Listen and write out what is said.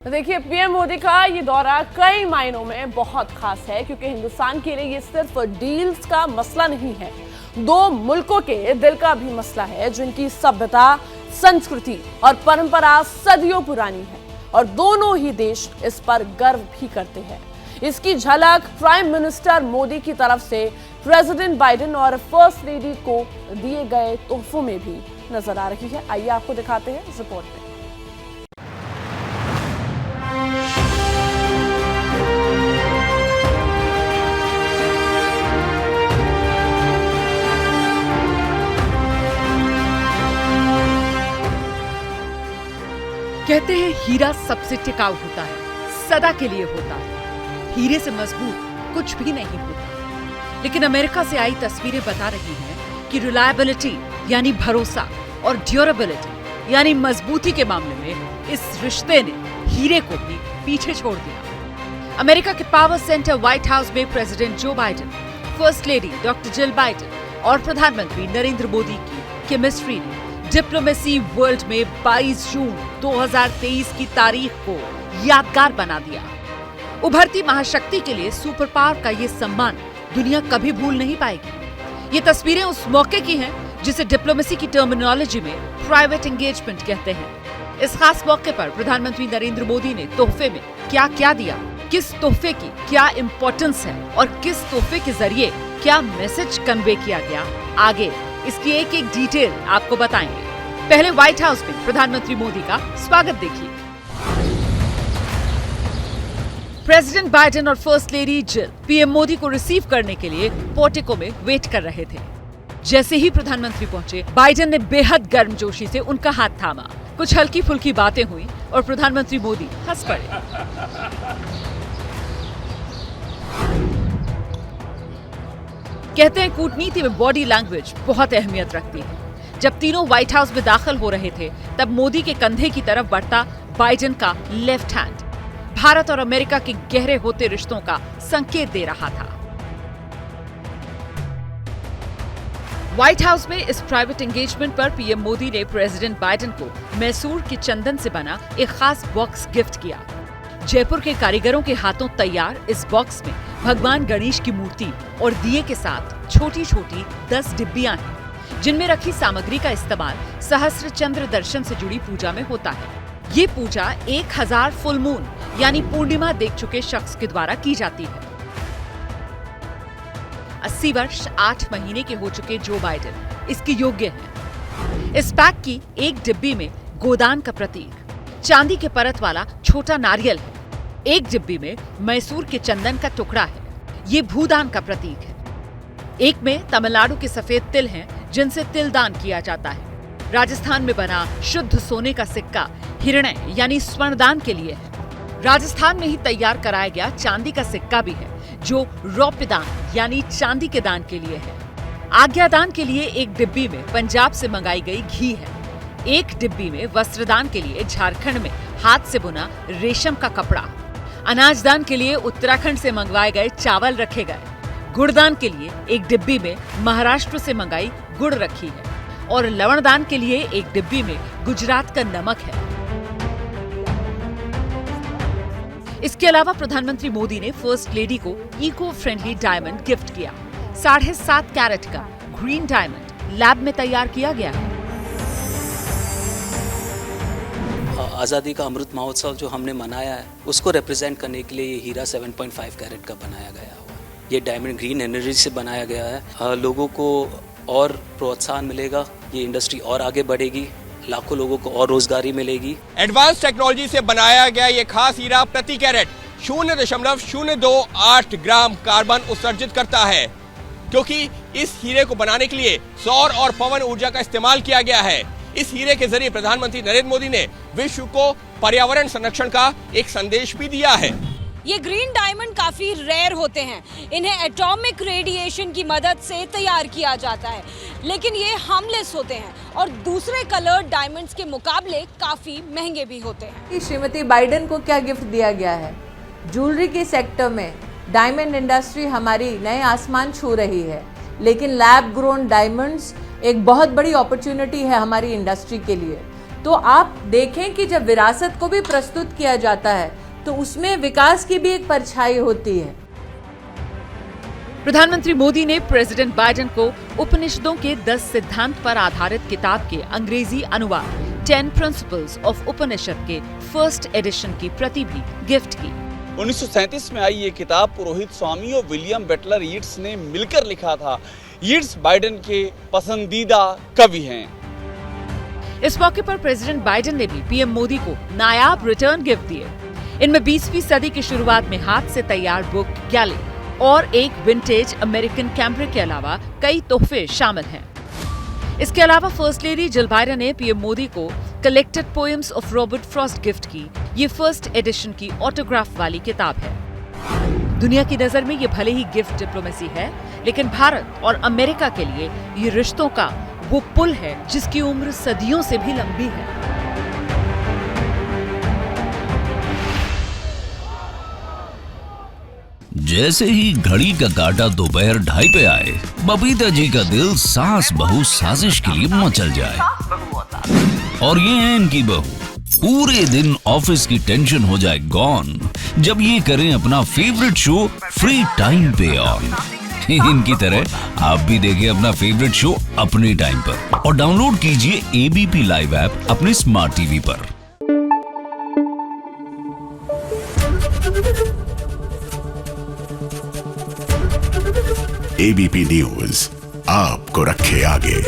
देखिए, पीएम मोदी का ये दौरा कई मायनों में बहुत खास है, क्योंकि हिंदुस्तान के लिए ये सिर्फ डील्स का मसला नहीं है, दो मुल्कों के दिल का भी मसला है, जिनकी सभ्यता, संस्कृति और परंपरा सदियों पुरानी है और दोनों ही देश इस पर गर्व भी करते हैं। इसकी झलक प्राइम मिनिस्टर मोदी की तरफ से प्रेसिडेंट बाइडेन और फर्स्ट लेडी को दिए गए तोहफों में भी नजर आ रही है। आइए आपको दिखाते हैं इस रिपोर्ट में। कहते हैं हीरा सबसे टिकाऊ होता है, सदा के लिए होता है। हीरे से मजबूत कुछ भी नहीं होता। लेकिन अमेरिका से आई तस्वीरें बता रही हैं कि रिलायबिलिटी यानी भरोसा और ड्यूरेबिलिटी यानी मजबूती के मामले में इस रिश्ते ने हीरे को भी पीछे छोड़ दिया। अमेरिका के पावर सेंटर व्हाइट हाउस में president Joe Biden, first lady doctor Jill Biden और प्रधानमंत्री नरेंद्र मोदी की केमिस्ट्री ने डिप्लोमेसी वर्ल्ड में 22 जून 2023 की तारीख को यादगार बना दिया। उभरती महाशक्ति के लिए सुपर पावर का ये सम्मान दुनिया कभी भूल नहीं पाएगी। ये तस्वीरें उस मौके की हैं जिसे डिप्लोमेसी की टर्मिनोलॉजी में प्राइवेट एंगेजमेंट कहते हैं। इस खास मौके पर प्रधानमंत्री नरेंद्र मोदी ने तोहफे में क्या क्या दिया, किस तोहफे की क्या इंपॉर्टेंस है और किस तोहफे के जरिए क्या मैसेज कन्वे किया गया, आगे इसकी एक एक डिटेल आपको बताएंगे। पहले व्हाइट हाउस में प्रधानमंत्री मोदी का स्वागत देखिए। प्रेसिडेंट बाइडेन और फर्स्ट लेडी जिल पीएम मोदी को रिसीव करने के लिए पोर्टिको में वेट कर रहे थे। जैसे ही प्रधानमंत्री पहुंचे, बाइडेन ने बेहद गर्मजोशी से उनका हाथ थामा। कुछ हल्की फुल्की बातें हुई और प्रधानमंत्री मोदी हंस पड़े। कहते हैं कूटनीति में बॉडी लैंग्वेज बहुत अहमियत रखती है। जब तीनों व्हाइट हाउस में दाखिल हो रहे थे, तब मोदी के कंधे की तरफ बढ़ता बाइडेन का लेफ्ट हैंड भारत और अमेरिका के गहरे होते रिश्तों का संकेत दे रहा था। व्हाइट हाउस में इस प्राइवेट एंगेजमेंट पर पीएम मोदी ने प्रेसिडेंट बाइडेन को मैसूर के चंदन से बना एक खास बॉक्स गिफ्ट किया। जयपुर के कारीगरों के हाथों तैयार इस बॉक्स में भगवान गणेश की मूर्ति और दिए के साथ छोटी छोटी 10 डिब्बियां हैं, जिनमें रखी सामग्री का इस्तेमाल सहस्त्र चंद्र दर्शन से जुड़ी पूजा में होता है। ये पूजा 1000 फुल मून यानी पूर्णिमा देख चुके शख्स के द्वारा की जाती है। 80 वर्ष 8 महीने के हो चुके जो बाइडेन इसके योग्य हैं। इस पैक की एक डिब्बी में गोदान का प्रतीक चांदी के परत वाला छोटा नारियल है। एक डिब्बी में मैसूर के चंदन का टुकड़ा है, ये भूदान का प्रतीक है। एक में तमिलनाडु के सफेद तिल हैं, जिनसे तिल दान किया जाता है। राजस्थान में बना शुद्ध सोने का सिक्का हिरण्य यानी स्वर्ण दान के लिए है। राजस्थान में ही तैयार कराया गया चांदी का सिक्का भी है, जो रौप्य दान यानी चांदी के दान के लिए है। आज्ञादान के लिए एक डिब्बी में पंजाब से मंगाई गई घी है। एक डिब्बी में वस्त्रदान के लिए झारखंड में हाथ से बुना रेशम का कपड़ा, अनाजदान के लिए उत्तराखंड से मंगवाए गए चावल रखे गए, गुड़दान के लिए एक डिब्बी में महाराष्ट्र से मंगाई गुड़ रखी है और लवणदान के लिए एक डिब्बी में गुजरात का नमक है। इसके अलावा प्रधानमंत्री मोदी ने फर्स्ट लेडी को इको फ्रेंडली डायमंड गिफ्ट किया। 7.5 कैरेट का ग्रीन डायमंड लैब में तैयार किया गया है। आज़ादी का अमृत महोत्सव जो हमने मनाया है, उसको रिप्रेजेंट करने के लिए ये हीरा 7.5 कैरेट का बनाया गया हुआ। ये डायमंड ग्रीन एनर्जी से बनाया गया है। लोगों को और प्रोत्साहन मिलेगा, ये इंडस्ट्री और आगे बढ़ेगी, लाखों लोगों को और रोजगारी मिलेगी। एडवांस टेक्नोलॉजी से बनाया गया ये खास हीरा प्रति कैरेट 0.028 ग्राम कार्बन उत्सर्जित करता है, क्योंकि इस हीरे को बनाने के लिए सौर और पवन ऊर्जा का इस्तेमाल किया गया है। इस हीरे के जरिए प्रधानमंत्री नरेंद्र मोदी ने विश्व को पर्यावरण संरक्षण का एक संदेश भी दिया है। ये ग्रीन डायमंड काफी रेयर होते हैं, इन्हें एटॉमिक रेडिएशन की मदद से तैयार किया जाता है, लेकिन ये हार्मलेस होते हैं और दूसरे कलर्ड डायमंड्स के मुकाबले काफी महंगे भी होते हैं। श्रीमती बाइडेन को क्या गिफ्ट दिया गया है? ज्वेलरी के सेक्टर में डायमंड इंडस्ट्री हमारी नए आसमान छू रही है, लेकिन लैब ग्रोन डायमंड्स एक बहुत बड़ी अपॉर्चुनिटी है हमारी इंडस्ट्री के लिए। तो आप देखें कि जब विरासत को भी प्रस्तुत किया जाता है तो उसमें विकास की भी एक परछाई होती है। प्रधानमंत्री मोदी ने प्रेसिडेंट बाइडेन को उपनिषदों के 10 सिद्धांत पर आधारित किताब के अंग्रेजी अनुवाद 10 प्रिंसिपल्स ऑफ उपनिषद के फर्स्ट एडिशन की प्रति भी गिफ्ट की। 1937 में आई ये किताब पुरोहित स्वामी और विलियम बटलर यीट्स ने मिलकर लिखा था। यीट्स बाइडेन के पसंदीदा कवि हैं। इस मौके पर प्रेसिडेंट बाइडेन ने भी पीएम मोदी को नायाब रिटर्न गिफ्ट दिए। इनमें 20वीं सदी की शुरुआत में हाथ से तैयार बुक गैली और एक विंटेज अमेरिकन कैमरे के अलावा कई तोहफे शामिल हैं। इसके अलावा फर्स्ट लेडी जिल बाइडेन ने पीएम मोदी को collected poems of Robert Frost gift की। ये फर्स्ट एडिशन की ऑटोग्राफ वाली किताब है। दुनिया की नजर में ये भले ही गिफ्ट डिप्लोमेसी है, लेकिन भारत और अमेरिका के लिए ये रिश्तों का वो पुल है जिसकी उम्र सदियों से भी लंबी है। जैसे ही घड़ी का काटा दोपहर 2:30 पे आए, बबीता जी का दिल सास बहू साजिश के लिए मचल जाए। और ये है इनकी बहू, पूरे दिन ऑफिस की टेंशन हो जाए गॉन जब ये करें अपना फेवरेट शो फ्री टाइम पे ऑन। इनकी तरह आप भी देखिए अपना फेवरेट शो अपने टाइम पर और डाउनलोड कीजिए एबीपी लाइव ऐप अपने स्मार्ट टीवी पर। एबीपी न्यूज आपको रखे आगे।